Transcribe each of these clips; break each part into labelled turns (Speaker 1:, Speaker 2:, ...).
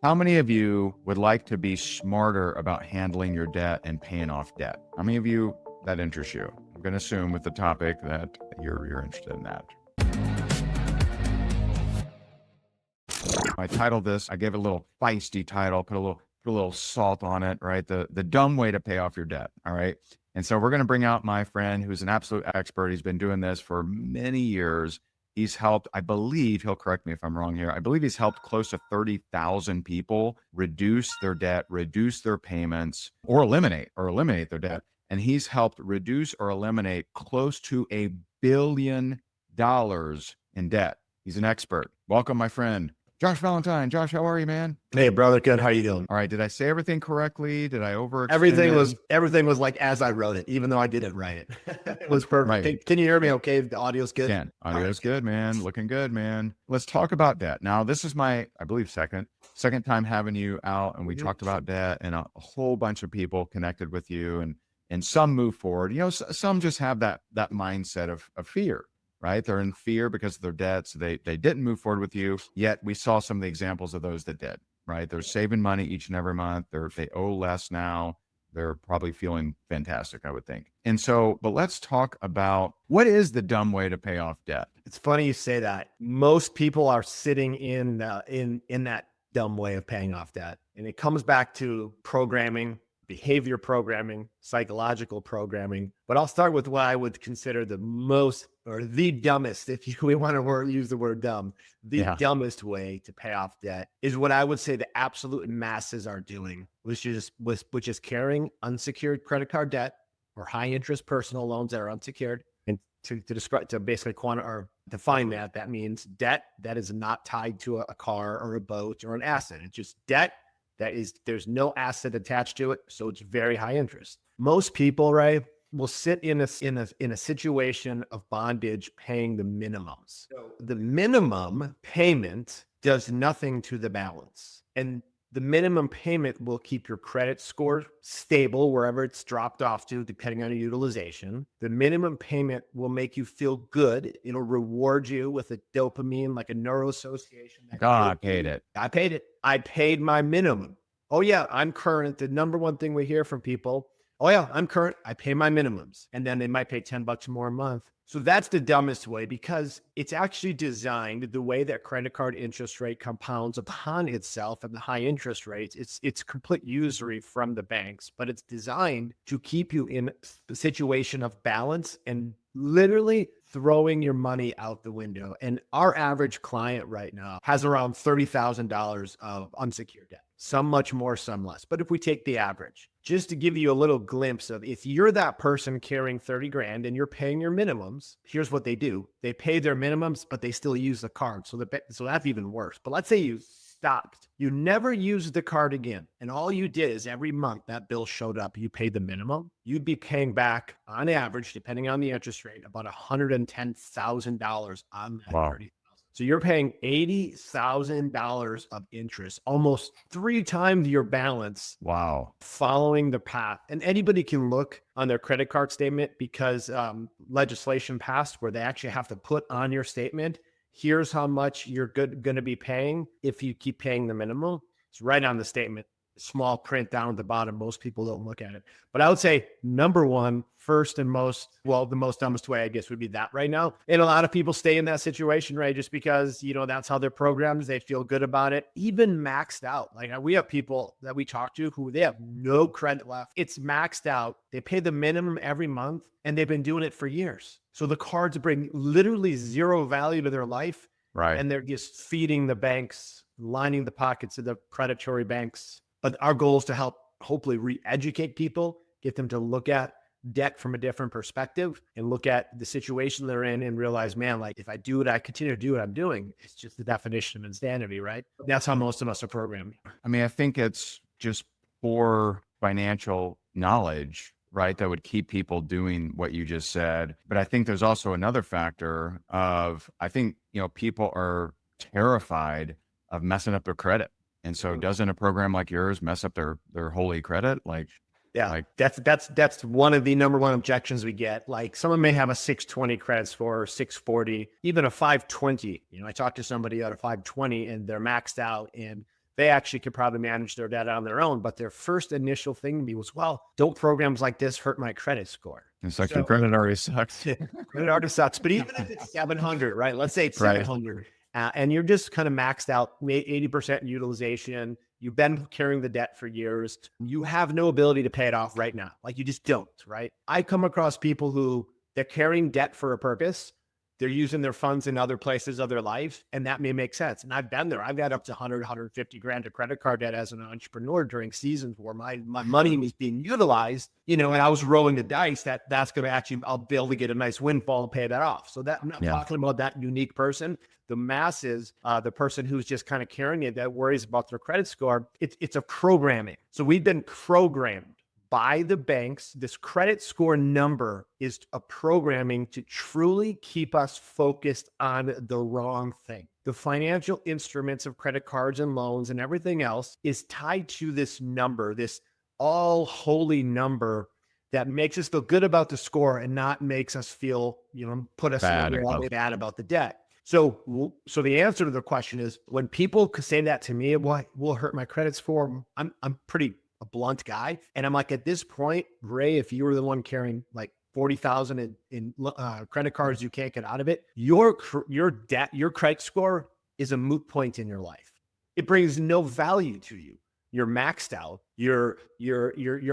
Speaker 1: How many of you would like to be smarter about handling your debt and paying off debt? How many of you that interests you? I'm going to assume with the topic that you're interested in that. I titled this, I gave it a little feisty title, put a little salt on it, right? The dumb way to pay off your debt. All right. And so we're going to bring out my friend who's an absolute expert. He's been doing this for many years. He's helped, I believe, he'll correct me if I'm wrong here. I believe he's helped close to 30,000 people reduce their debt, reduce their payments, or eliminate their debt. And he's helped reduce or eliminate close to $1 billion in debt. He's an expert. Welcome, my friend. Josh Valentine. Josh, how are you, man?
Speaker 2: Hey, brother. Good. How you doing?
Speaker 1: All right. Did I say everything correctly? Did I overextend
Speaker 2: Everything was like as I wrote it, even though I didn't write it. It was perfect.
Speaker 1: Right.
Speaker 2: Can you hear me okay? The audio's good?
Speaker 1: Audio's good, man. Looking good, man. Let's talk about debt. Now, this is my, I believe, second time having you out, and we talked about debt, and a whole bunch of people connected with you, and some move forward. You know, some just have that mindset of fear. Right? They're in fear because of their debt. So they didn't move forward with you. Yet we saw some of the examples of those that did, right? They're saving money each and every month. They owe less now. They're probably feeling fantastic, I would think. And so, but let's talk about what is the dumb way to pay off debt?
Speaker 2: It's funny you say that. Most people are sitting in that dumb way of paying off debt. And it comes back to programming, behavior programming, psychological programming. But I'll start with what I would consider the most or the dumbest, if we want to use the word dumb, dumbest way to pay off debt is what I would say the absolute masses are doing, which is carrying unsecured credit card debt or high interest personal loans that are unsecured. And to basically define that means debt that is not tied to a car or a boat or an asset. It's just debt there's no asset attached to it, so it's very high interest. Most people, right, will sit in a situation of bondage paying the minimums. So the minimum payment does nothing to the balance. And the minimum payment will keep your credit score stable wherever it's dropped off to, depending on your utilization. The minimum payment will make you feel good. It'll reward you with a dopamine, like a neuroassociation.
Speaker 1: I paid it.
Speaker 2: I paid it. I paid my minimum. Oh yeah, I'm current. The number one thing we hear from people, oh yeah, I'm current. I pay my minimums. And then they might pay $10 more a month. So that's the dumbest way because it's actually designed the way that credit card interest rate compounds upon itself and the high interest rates. It's complete usury from the banks, but it's designed to keep you in the situation of balance and literally throwing your money out the window. And our average client right now has around $30,000 of unsecured debt. Some much more, some less. But if we take the average, just to give you a little glimpse of if you're that person carrying 30 grand and you're paying your minimums, here's what they do. They pay their minimums, but they still use the card. So that's even worse. But let's say you stopped. You never used the card again. And all you did is every month that bill showed up, you paid the minimum. You'd be paying back on average, depending on the interest rate, about $110,000 on that.
Speaker 1: Wow.
Speaker 2: So you're paying $80,000 of interest, almost 3 times your balance.
Speaker 1: Wow.
Speaker 2: Following the path. And anybody can look on their credit card statement because legislation passed where they actually have to put on your statement, here's how much you're going to be paying if you keep paying the minimum. It's right on the statement. Small print down at the bottom. Most people don't look at it. But I would say number one, first and the most dumbest way, I guess, would be that right now. And a lot of people stay in that situation, right? Just because, that's how they're programmed. They feel good about it, even maxed out. Like we have people that we talk to who they have no credit left. It's maxed out. They pay the minimum every month and they've been doing it for years. So the cards bring literally zero value to their life.
Speaker 1: Right.
Speaker 2: And they're just feeding the banks, lining the pockets of the predatory banks. But our goal is to help hopefully re-educate people, get them to look at debt from a different perspective and look at the situation they're in and realize, man, like if I continue to do what I'm doing, it's just the definition of insanity, right? That's how most of us are programmed.
Speaker 1: I mean, I think it's just poor financial knowledge, right, that would keep people doing what you just said. But I think there's also another factor of, I think, people are terrified of messing up their credit. And so doesn't a program like yours mess up their holy credit?
Speaker 2: That's one of the number one objections we get. Like someone may have a 620 credit score, 640, even a 520. I talked to somebody at a 520 and they're maxed out and they actually could probably manage their debt on their own. But their first initial thing to me was, well, don't programs like this hurt my credit score?
Speaker 1: It's like your credit already sucks.
Speaker 2: Credit already sucks. But even if it's 700, right? Let's say it's
Speaker 1: Right.
Speaker 2: 700 and you're just kind of maxed out 80% utilization. You've been carrying the debt for years. You have no ability to pay it off right now. Like you just don't, right? I come across people who they're carrying debt for a purpose. They're using their funds in other places of their life, and that may make sense. And I've been there. I've got up to 100, 150 grand of credit card debt as an entrepreneur during seasons where my money was being utilized, and I was rolling the dice that's going to actually, I'll be able to get a nice windfall and pay that off. So that I'm not talking about that unique person. The masses, the person who's just kind of carrying it that worries about their credit score, it's a programming. So we've been programmed by the banks. This credit score number is a programming to truly keep us focused on the wrong thing. The financial instruments of credit cards and loans and everything else is tied to this number, this all holy number that makes us feel good about the score and not makes us feel, put us bad about the debt. So the answer to the question is, when people say that to me, well, will hurt my credit score, I'm pretty a blunt guy. And I'm like, at this point, Ray, if you were the one carrying like 40,000 in credit cards, you can't get out of it. Your debt, your credit score is a moot point in your life. It brings no value to you. You're maxed out. You're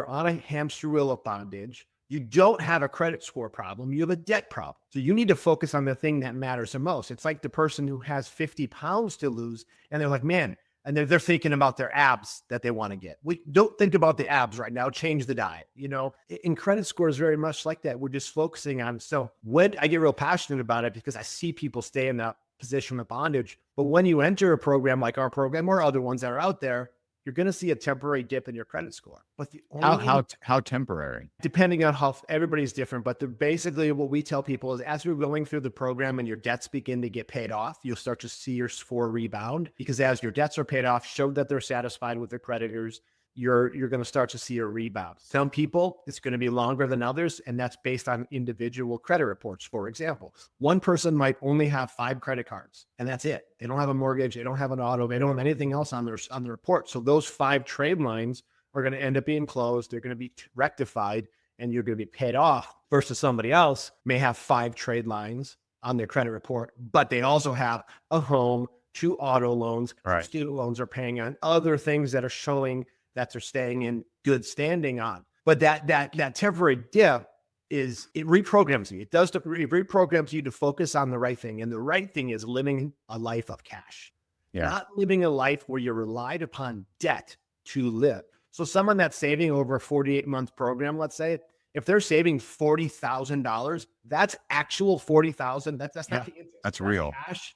Speaker 2: on a hamster wheel of bondage. You don't have a credit score problem. You have a debt problem. So you need to focus on the thing that matters the most. It's like the person who has 50 pounds to lose and they're like, man, and they're thinking about their abs that they want to get. We don't think about the abs right now. Change the diet. In credit scores, very much like that. We're just focusing on. So when I get real passionate about it, because I see people stay in that position of bondage. But when you enter a program like our program or other ones that are out there, you're going to see a temporary dip in your credit score. But the only
Speaker 1: how temporary?
Speaker 2: Depending on how everybody's different. But basically what we tell people is, as we're going through the program and your debts begin to get paid off, you'll start to see your score rebound, because as your debts are paid off, show that they're satisfied with their creditors, you're going to start to see a rebound. Some people, it's going to be longer than others, and that's based on individual credit reports. For example, one person might only have 5 credit cards, and that's it. They don't have a mortgage, they don't have an auto, they don't have anything else on the report. So those 5 trade lines are going to end up being closed. They're going to be rectified, and you're going to be paid off. Versus somebody else may have 5 trade lines on their credit report, but they also have a home, 2 auto loans,
Speaker 1: right.
Speaker 2: Student loans are paying on, other things that are showing that they're staying in good standing on. But that temporary dip it reprograms you. It reprograms you to focus on the right thing. And the right thing is living a life of cash. Not living a life where you're relied upon debt to live. So someone that's saving over a 48-month program, let's say, if they're saving $40,000, that's actual $40,000. That's not the interest.
Speaker 1: That's real
Speaker 2: cash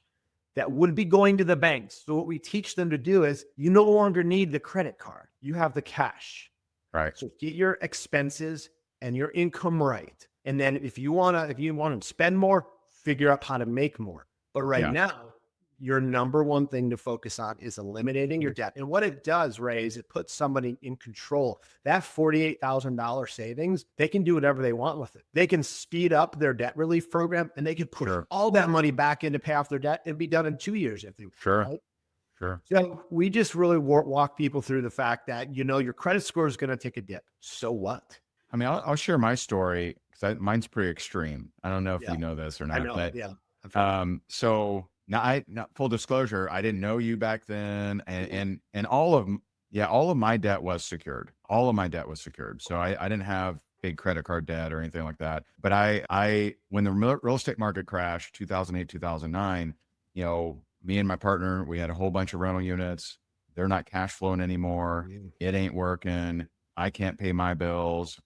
Speaker 2: that would be going to the banks. So what we teach them to do is, you no longer need the credit card. You have the cash.
Speaker 1: Right.
Speaker 2: So get your expenses and your income right. And then if you want to spend more, figure out how to make more. But right now, your number one thing to focus on is eliminating your debt. And what it does, Ray, is it puts somebody in control. That $48,000 savings, they can do whatever they want with it. They can speed up their debt relief program, and they can put all that money back in to pay off their debt and be done in 2 years if they Right?
Speaker 1: Sure.
Speaker 2: So we just really walk people through the fact that, your credit score is going to take a dip. So what?
Speaker 1: I mean, I'll share my story, because mine's pretty extreme. I don't know if you know this or not.
Speaker 2: I know,
Speaker 1: but so now full disclosure, I didn't know you back then, and all of my debt was secured. All of my debt was secured. So I didn't have big credit card debt or anything like that. But I when the real estate market crashed, 2008, 2009, me and my partner, we had a whole bunch of rental units. They're not cash flowing anymore. It ain't working. I can't pay my bills.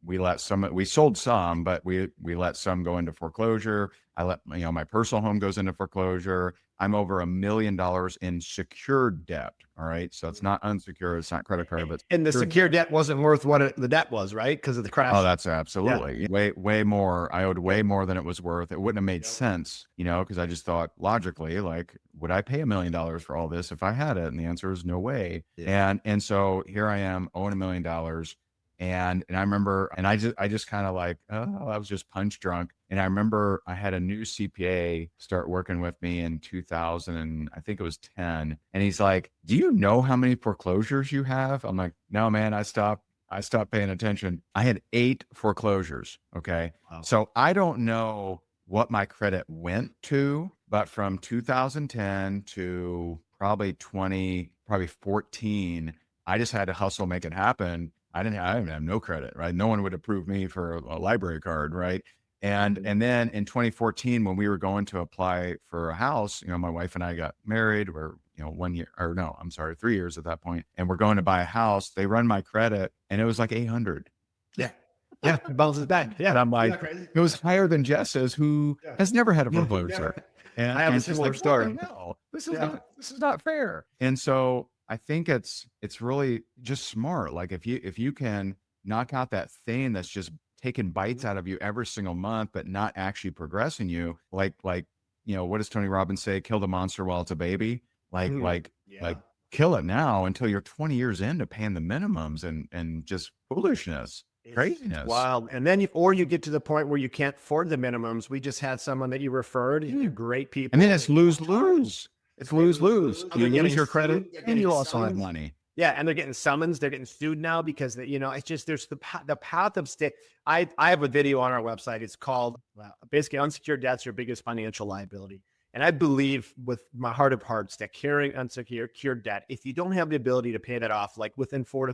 Speaker 1: We sold some, but we let some go into foreclosure. I let, my personal home goes into foreclosure. I'm over $1 million in secured debt. All right. So it's not unsecured. It's not credit card, but
Speaker 2: the secured debt wasn't worth what the debt was, right? Because of the crash.
Speaker 1: Oh, that's absolutely way more. I owed way more than it was worth. It wouldn't have made sense, because I just thought logically, like, would I pay $1 million for all this if I had it? And the answer is no way. And so here I am owing $1 million. And I remember, and I just kind of like, oh, I was just punch drunk. And I remember I had a new CPA start working with me in 2000, and I think it was 10. And he's like, do you know how many foreclosures you have? I'm like, no, man, I stopped paying attention. I had 8 foreclosures. Okay.
Speaker 2: Wow.
Speaker 1: So I don't know what my credit went to, but from 2010 to probably 14, I just had to hustle, make it happen. I didn't have no credit, right? No one would approve me for a library card, right? And then in 2014, when we were going to apply for a house, my wife and I got married. We're 1 year, or no, I'm sorry, 3 years at that point, and we're going to buy a house. They run my credit, and it was like 800.
Speaker 2: Yeah. Yeah. It bounces back. Yeah.
Speaker 1: And I'm like, it was higher than Jess's, who
Speaker 2: Yeah.
Speaker 1: has never had a foreclosure. And
Speaker 2: I have a
Speaker 1: she's
Speaker 2: similar
Speaker 1: like,
Speaker 2: story.
Speaker 1: no, this is not fair. And so I think it's really just smart. Like if you can knock out that thing that's just taking bites out of you every single month, but not actually progressing you, like what does Tony Robbins say? Kill the monster while it's a baby. Like kill it now until you're 20 years into paying the minimums and just foolishness. Craziness.
Speaker 2: Wild. And then you get to the point where you can't afford the minimums. We just had someone that you referred, great people.
Speaker 1: And then it's lose-lose. It's lose-lose. You
Speaker 2: Getting
Speaker 1: lose your credit
Speaker 2: sued,
Speaker 1: and you also have money.
Speaker 2: Yeah, and they're getting summons. They're getting sued now because it's just there's the path of state. I have a video on our website. It's called basically unsecured debt's your biggest financial liability. And I believe with my heart of hearts that carrying unsecured debt, if you don't have the ability to pay that off, like within 4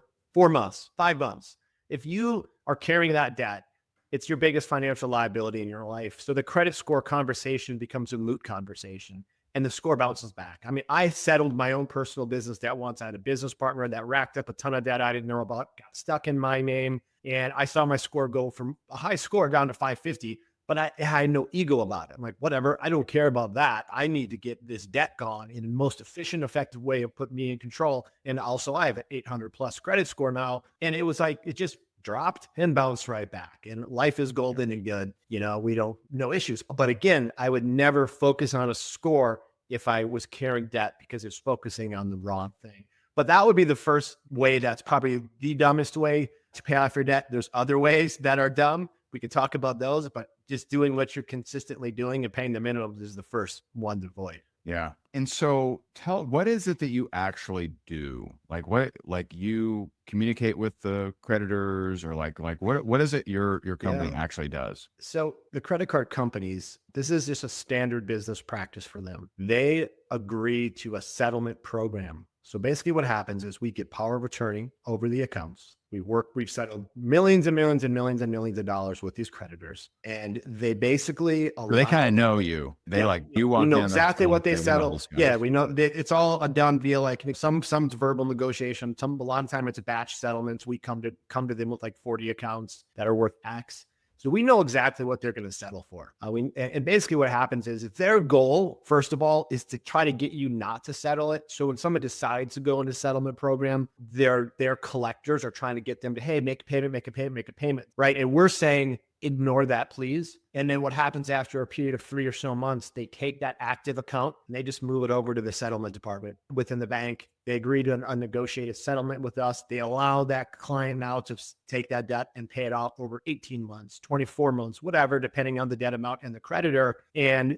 Speaker 2: months, 5 months, if you are carrying that debt, it's your biggest financial liability in your life. So the credit score conversation becomes a moot conversation and the score bounces back. I mean, I settled my own personal business debt once. I had a business partner that racked up a ton of debt I didn't know about, got stuck in my name. And I saw my score go from a high score down to 550, but I had no ego about it. I'm like, whatever, I don't care about that. I need to get this debt gone in the most efficient, effective way of putting me in control. And also I have an 800 plus credit score now. And it was like, it just dropped and bounced right back. And life is golden and good. No issues. But again, I would never focus on a score if I was carrying debt because it's focusing on the wrong thing. But that would be the first way. That's probably the dumbest way to pay off your debt. There's other ways that are dumb. We could talk about those, but just doing what you're consistently doing and paying the minimums is the first one to avoid.
Speaker 1: Yeah. And so what is it that you actually do? Like you communicate with the creditors, or what is it your company actually does?
Speaker 2: So the credit card companies, this is just a standard business practice for them. They agree to a settlement program. So basically what happens is we get power of attorney over the accounts. We've settled millions and millions and millions and millions of dollars with these creditors. And they basically,
Speaker 1: They kind of know you. They you walk in.
Speaker 2: We know exactly what they settle. Yeah, we know it's all a done deal. Like some's verbal negotiation. A lot of time it's a batch settlements. We come to them with like 40 accounts that are worth X. So we know exactly what they're going to settle for. And basically what happens is if their goal, first of all, is to try to get you not to settle it. So when someone decides to go into settlement program, their collectors are trying to get them to, hey, make a payment, right? And we're saying, ignore that, please. And then what happens after a period of 3 or so months, they take that active account and they just move it over to the settlement department within the bank. They agree to a negotiated settlement with us. They allow that client now to take that debt and pay it off over 18 months, 24 months, whatever, depending on the debt amount and the creditor, and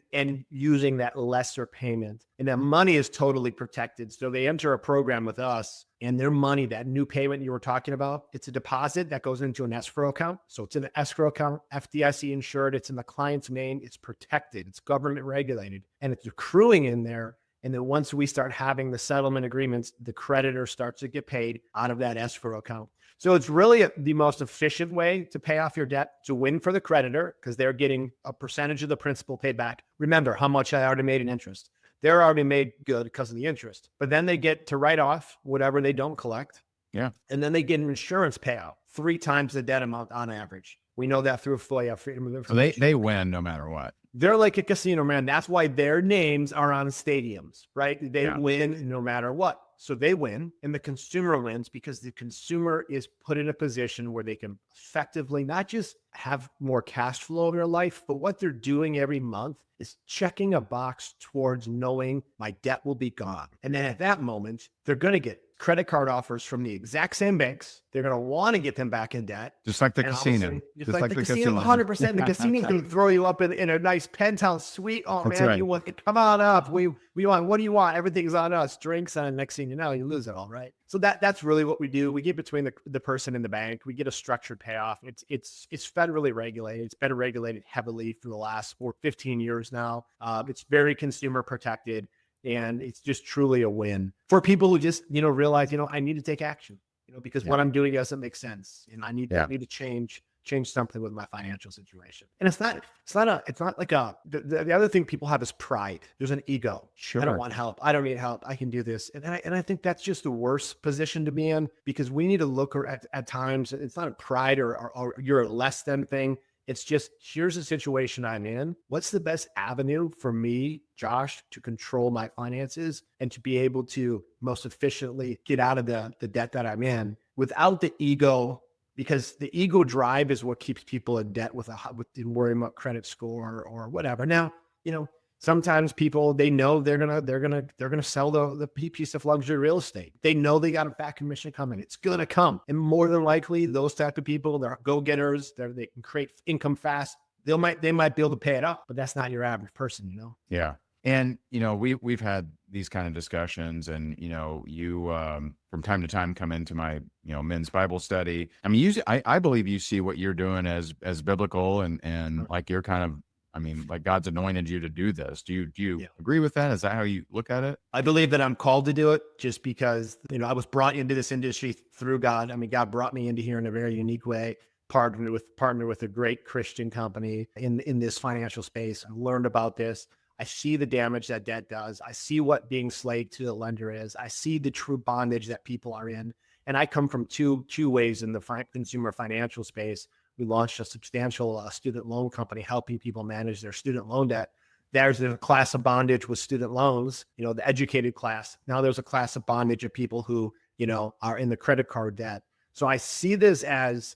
Speaker 2: using that lesser payment. And that money is totally protected. So they enter a program with us, and their money, that new payment you were talking about, it's a deposit that goes into an escrow account. So it's in an escrow account, FDIC insured, it's in the client's name, it's protected, it's government regulated, and it's accruing in there. And then once we start having the settlement agreements, the creditor starts to get paid out of that escrow account. So it's really the most efficient way to pay off your debt, to win for the creditor, because they're getting a percentage of the principal paid back. Remember how much I already made in interest. They're already made good because of the interest, but then they get to write off whatever they don't collect.
Speaker 1: Yeah.
Speaker 2: And then they get an insurance payout 3 times the debt amount on average. We know that through FOIA, Freedom of Information.
Speaker 1: So they win no matter what.
Speaker 2: They're like a casino, man. That's why their names are on stadiums, right? They win no matter what. So they win, and the consumer wins because the consumer is put in a position where they can effectively not just have more cash flow in their life, but what they're doing every month is checking a box towards knowing my debt will be gone. And then at that moment, they're going to get credit card offers from the exact same banks. They're going to want to get them back in debt.
Speaker 1: Just like the
Speaker 2: And
Speaker 1: casino.
Speaker 2: obviously, just like the casino, 100%. The casino can throw you up in a nice penthouse suite. Oh,
Speaker 1: That's
Speaker 2: man,
Speaker 1: right.
Speaker 2: you want it? Come on up. We want, what do you want? Everything's on us. Drinks on. Next thing you know, you lose it all, right? So that's really what we do. We get between the person and the bank. We get a structured payoff. It's federally regulated. It's been regulated heavily for the last 15 years now. It's very consumer protected. And it's just truly a win for people who just, realize, I need to take action, because what I'm doing doesn't make sense. And I need to change something with my financial situation. And it's not like the other thing people have is pride. There's an ego.
Speaker 1: Sure.
Speaker 2: I don't want help. I don't need help. I can do this. And I think that's just the worst position to be in, because we need to look at times. It's not a pride or you're a less than thing. It's just, here's the situation I'm in. What's the best avenue for me, Josh, to control my finances and to be able to most efficiently get out of the debt that I'm in without the ego? Because the ego drive is what keeps people in debt with worrying about credit score or whatever. Now, sometimes people, they know they're gonna sell the piece of luxury real estate. They know they got a back commission coming. It's gonna come, and more than likely, those type of people, they're go-getters. They can create income fast. They might be able to pay it off, but that's not your average person,
Speaker 1: Yeah, and we've had these kind of discussions, and you from time to time come into my men's Bible study. I mean, I believe you see what you're doing as biblical, and like you're kind of. Like God's anointed you to do this. Do you agree with that? Is that how you look at it?
Speaker 2: I believe that I'm called to do it just because, I was brought into this industry through God. God brought me into here in a very unique way, partnered with a great Christian company in this financial space. I learned about this. I see the damage that debt does. I see what being slave to the lender is. I see the true bondage that people are in. And I come from two ways in the consumer financial space. We launched a substantial student loan company helping people manage their student loan debt. There's a class of bondage with student loans, the educated class. Now there's a class of bondage of people who, are in the credit card debt. So I see this as,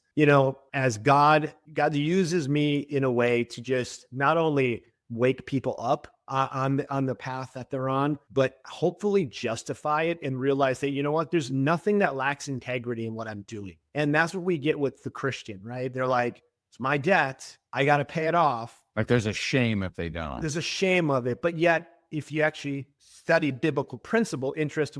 Speaker 2: as God uses me in a way to just not only wake people up on the path that they're on, but hopefully justify it and realize that, there's nothing that lacks integrity in what I'm doing. And that's what we get with the Christian, right? They're like, it's my debt. I got to pay it off.
Speaker 1: Like there's a shame if they don't.
Speaker 2: There's a shame of it. But yet, if you actually study biblical principle, interest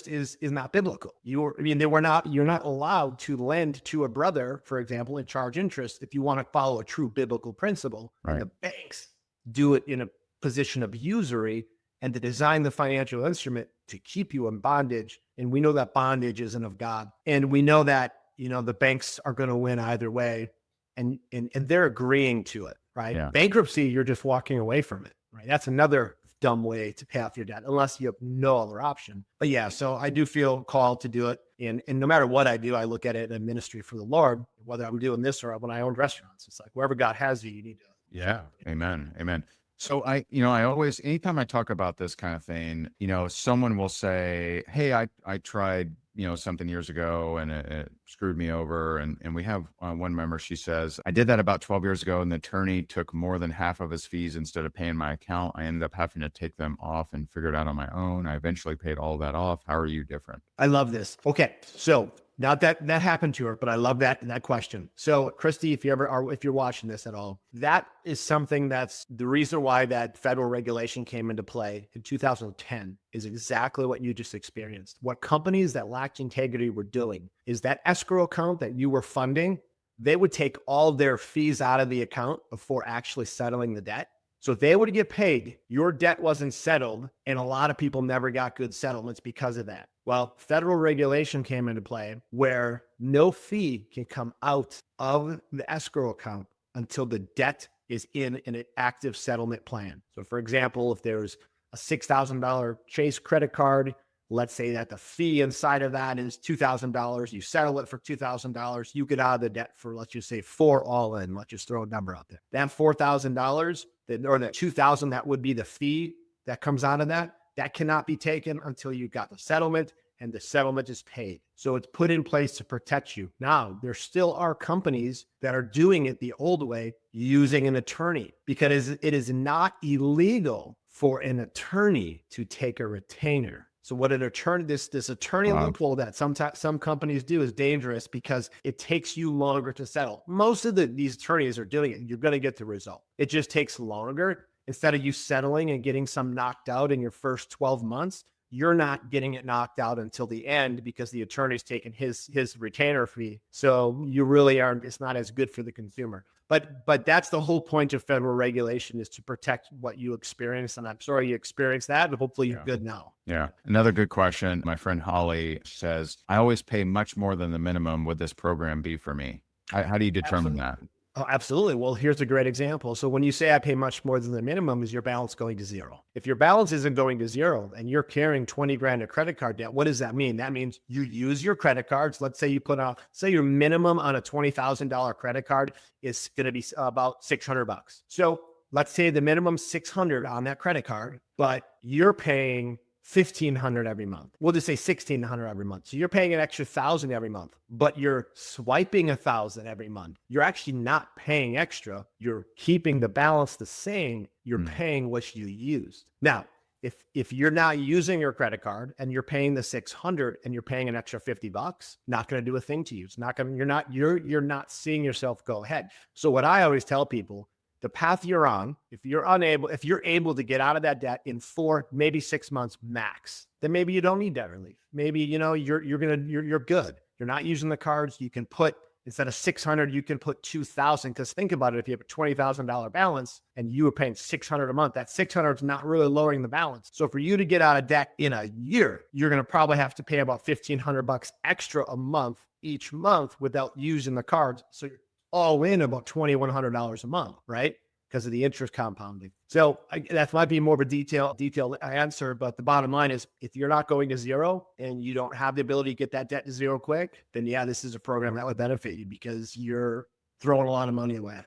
Speaker 2: is not biblical. You're not allowed to lend to a brother, for example, and charge interest if you want to follow a true biblical principle.
Speaker 1: Right.
Speaker 2: And the banks do it in a position of usury and to design the financial instrument to keep you in bondage. And we know that bondage isn't of God. And we know that, the banks are going to win either way. And they're agreeing to it, right?
Speaker 1: Yeah.
Speaker 2: Bankruptcy, you're just walking away from it, right? That's another dumb way to pay off your debt, unless you have no other option. But yeah, so I do feel called to do it. And no matter what I do, I look at it in ministry for the Lord, whether I'm doing this or when I own restaurants. It's like, wherever God has you, you need to.
Speaker 1: Yeah. Amen. So I always, anytime I talk about this kind of thing, someone will say, hey, I tried, something years ago and it screwed me over. And we have one member, she says, I did that about 12 years ago and the attorney took more than half of his fees instead of paying my account. I ended up having to take them off and figure it out on my own. I eventually paid all that off. How are you different?
Speaker 2: I love this. Okay. So not that happened to her, but I love that question. So Christy, if you're watching this at all, that is something that's the reason why that federal regulation came into play in 2010 is exactly what you just experienced. What companies that lacked integrity were doing is that escrow account that you were funding, they would take all their fees out of the account before actually settling the debt. So if they were to get paid, your debt wasn't settled, and a lot of people never got good settlements because of that. Well, federal regulation came into play where no fee can come out of the escrow account until the debt is in an active settlement plan. So for example, if there's a $6,000 Chase credit card, let's say that the fee inside of that is $2,000, you settle it for $2,000, you get out of the debt for, let's just say, $4,000 all in. Let's just throw a number out there. That $4,000 or that $2,000, that would be the fee that comes out of that. That cannot be taken until you got the settlement and the settlement is paid. So it's put in place to protect you. Now, there still are companies that are doing it the old way, using an attorney, because it is not illegal for an attorney to take a retainer. So what an attorney, this attorney
Speaker 1: Wow.
Speaker 2: loophole that some companies do is dangerous because it takes you longer to settle. Most of these attorneys are doing it. You're going to get the result. It just takes longer. Instead of you settling and getting some knocked out in your first 12 months, you're not getting it knocked out until the end because the attorney's taking his retainer fee. So you really aren't, it's not as good for the consumer. But that's the whole point of federal regulation, is to protect what you experience. And I'm sorry you experienced that, but hopefully you're good now.
Speaker 1: Yeah. Another good question. My friend Holly says, I always pay much more than the minimum. Would this program be for me? How do you determine that?
Speaker 2: Oh, absolutely. Well, here's a great example. So when you say I pay much more than the minimum, is your balance going to zero? If your balance isn't going to zero and you're carrying 20 grand of credit card debt, what does that mean? That means you use your credit cards. Let's say you put out, say your minimum on a $20,000 credit card is going to be about $600. So let's say the minimum 600 on that credit card, but you're paying 1,500 every month. We'll just say 1,600 every month. So you're paying an extra 1,000 every month, but you're swiping 1,000 every month. You're actually not paying extra. You're keeping the balance the same. You're paying what you used. Now, if you're not using your credit card and you're paying the 600 and you're paying an extra $50, not going to do a thing to you. It's not going to, you're not seeing yourself go ahead. So what I always tell people, the path you're on, if you're able to get out of that debt in 4, maybe 6 months max, then maybe you don't need debt relief. Maybe, you're good. You're not using the cards. You can put, instead of 600, you can put 2,000. Because think about it. If you have a $20,000 balance and you were paying 600 a month, that 600 is not really lowering the balance. So for you to get out of debt in a year, you're going to probably have to pay about $1,500 extra a month each month without using the cards. So you're all in about $2,100 a month, right? Because of the interest compounding. So that might be more of a detailed answer, but the bottom line is, if you're not going to zero and you don't have the ability to get that debt to zero quick, then yeah, this is a program that would benefit you because you're throwing a lot of money away.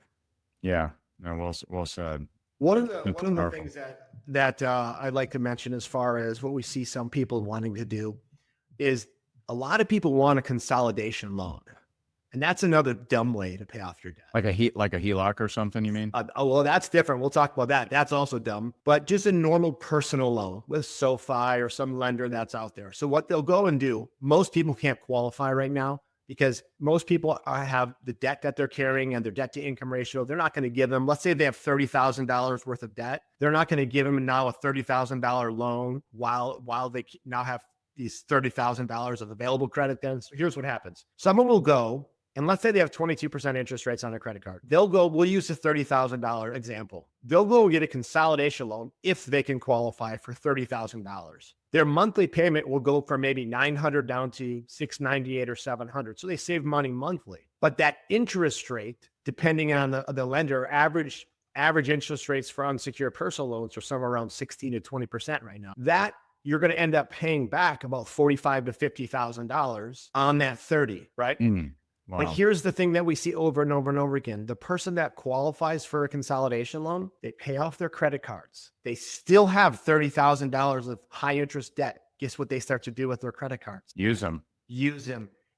Speaker 1: Yeah. No, well said.
Speaker 2: One of the things that I'd like to mention, as far as what we see some people wanting to do, is a lot of people want a consolidation loan. And that's another dumb way to pay off your debt.
Speaker 1: Like a HELOC or something, you mean?
Speaker 2: Well, that's different. We'll talk about that. That's also dumb. But just a normal personal loan with SoFi or some lender that's out there. So what they'll go and do, most people can't qualify right now because most people have the debt that they're carrying and their debt to income ratio. They're not going to give them, let's say they have $30,000 worth of debt. They're not going to give them now a $30,000 loan while they now have these $30,000 of available credit. Then so here's what happens. Someone will go, and let's say they have 22% interest rates on their credit card. They'll go, we'll use the $30,000 example. They'll go get a consolidation loan if they can qualify for $30,000. Their monthly payment will go from maybe $900 down to $698 or $700. So they save money monthly. But that interest rate, depending on the lender, average interest rates for unsecured personal loans are somewhere around 16 to 20% right now. That you're going to end up paying back about $45,000 to $50,000 on that 30, right?
Speaker 1: Wow.
Speaker 2: But here's the thing that we see over and over and over again. The person that qualifies for a consolidation loan, they pay off their credit cards. They still have $30,000 of high interest debt. Guess what they start to do with their credit cards?
Speaker 1: Use them.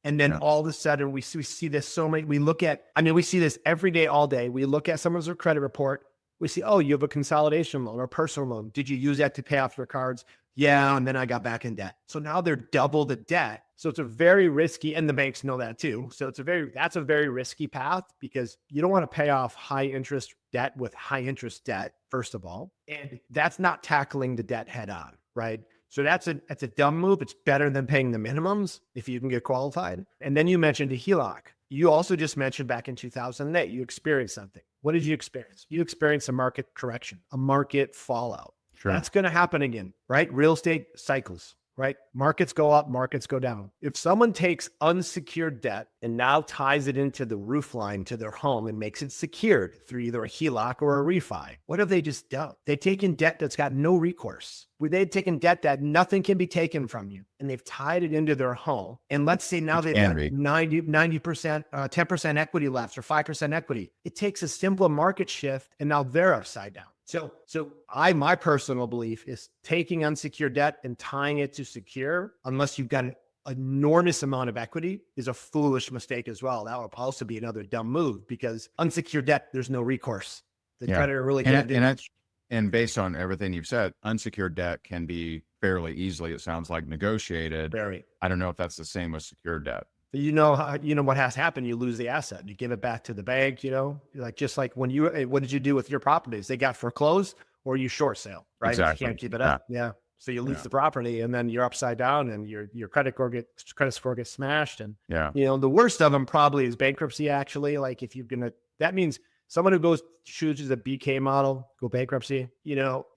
Speaker 2: And then all of a sudden we see this we see this every day, all day. We look at someone's credit report. We see, oh, you have a consolidation loan or a personal loan. Did you use that to pay off your cards? Yeah. And then I got back in debt. So now they're double the debt. So it's a very risky, and the banks know that too. So that's a very risky path, because you don't want to pay off high interest debt with high interest debt, first of all. And that's not tackling the debt head on, right? So that's a dumb move. It's better than paying the minimums if you can get qualified. And then you mentioned a HELOC. You also just mentioned back in 2008, you experienced something. What did you experience? You experienced a market correction, a market fallout.
Speaker 1: Sure.
Speaker 2: That's going to happen again, right? Real estate cycles, right? Markets go up, markets go down. If someone takes unsecured debt and now ties it into the roof line to their home and makes it secured through either a HELOC or a refi, what have they just done? They've taken debt that's got no recourse. They've taken debt that nothing can be taken from you, and they've tied it into their home. And let's say now they've got 90%, 10% equity left, or 5% equity. It takes a simple market shift, and now they're upside down. So my personal belief is taking unsecured debt and tying it to secure, unless you've got an enormous amount of equity, is a foolish mistake as well. That would also be another dumb move, because unsecured debt, there's no recourse. The creditor really can't do it.
Speaker 1: And based on everything you've said, unsecured debt can be fairly easily, it sounds like, negotiated.
Speaker 2: Very.
Speaker 1: I don't know if that's the same with secured debt.
Speaker 2: You know what has happened. You lose the asset. You give it back to the bank. Like just like when what did you do with your properties? They got foreclosed, or you short sale, right?
Speaker 1: Exactly.
Speaker 2: You can't keep it up. Yeah. So you lose the property, and then you're upside down, and your credit score gets smashed. And the worst of them probably is bankruptcy. Actually, like if you're gonna, that means someone who chooses a BK model, go bankruptcy.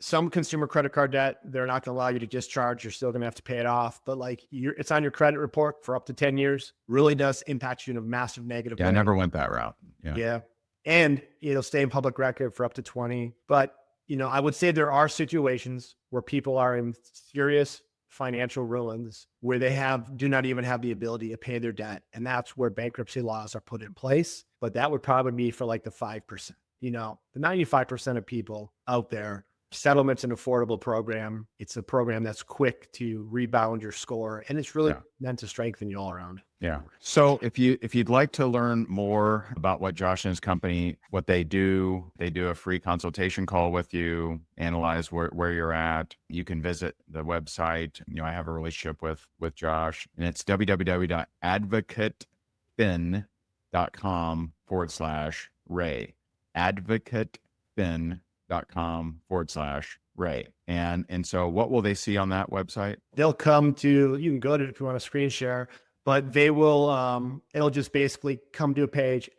Speaker 2: Some consumer credit card debt, they're not going to allow you to discharge. You're still going to have to pay it off. But like it's on your credit report for up to 10 years. Really does impact you in a massive negative way.
Speaker 1: I never went that route.
Speaker 2: Yeah. And it'll stay in public record for up to 20. But, I would say there are situations where people are in serious financial ruins where they do not even have the ability to pay their debt. And that's where bankruptcy laws are put in place. But that would probably be for like the 5%. The 95% of people out there, settlement's an affordable program. It's a program that's quick to rebound your score, and it's really meant to strengthen you all around.
Speaker 1: Yeah. So if you'd like to learn more about what Josh and his company, what they do a free consultation call with you, analyze where you're at. You can visit the website. I have a relationship with Josh, and it's www.advocatefin.com/Ray. advocatefin.com/Ray. And so what will they see on that website?
Speaker 2: They'll come to, you can go to it if you want to screen share, but they will, it'll just basically come to a page,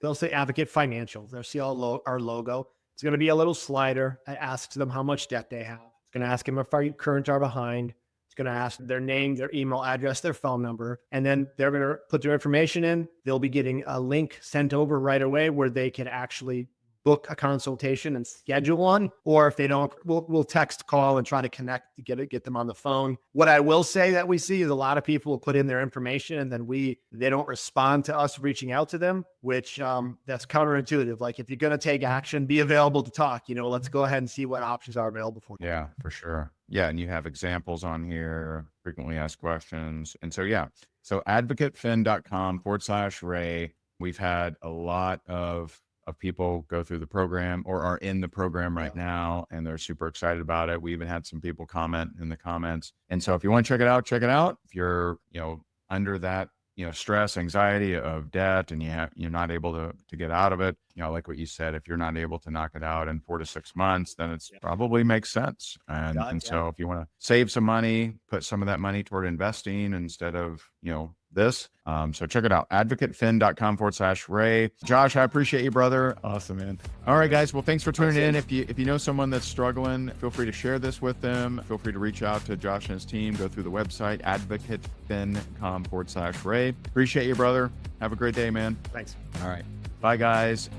Speaker 2: they'll say Advocate Financial. They'll see our logo. It's going to be a little slider. It asks them how much debt they have. It's going to ask them if our current are behind. It's going to ask their name, their email address, their phone number, and then they're going to put their information in. They'll be getting a link sent over right away where they can actually book a consultation and schedule one. Or if they don't, we'll text, call, and try to connect to get them on the phone. What I will say that we see is a lot of people will put in their information and then they don't respond to us reaching out to them, which that's counterintuitive. Like if you're going to take action, be available to talk, let's go ahead and see what options are available for you.
Speaker 1: Yeah, for sure. Yeah. And you have examples on here, frequently asked questions. And so, so advocatefin.com/Ray. We've had a lot of people go through the program or are in the program right now, and they're super excited about it. We even had some people comment in the comments. And so if you want to check it out, check it out. If you're, under that, stress, anxiety of debt, and you're not able to get out of it, like what you said, if you're not able to knock it out in 4 to 6 months, then it's probably makes sense. So if you want to save some money, put some of that money toward investing instead of, this. So check it out. advocatefin.com/Ray. Josh, I appreciate you, brother. Awesome, man. All right, guys. Well, thanks for tuning in. If you know someone that's struggling, feel free to share this with them. Feel free to reach out to Josh and his team. Go through the website, advocatefin.com/Ray. Appreciate you, brother. Have a great day, man.
Speaker 2: Thanks.
Speaker 1: All right. Bye, guys.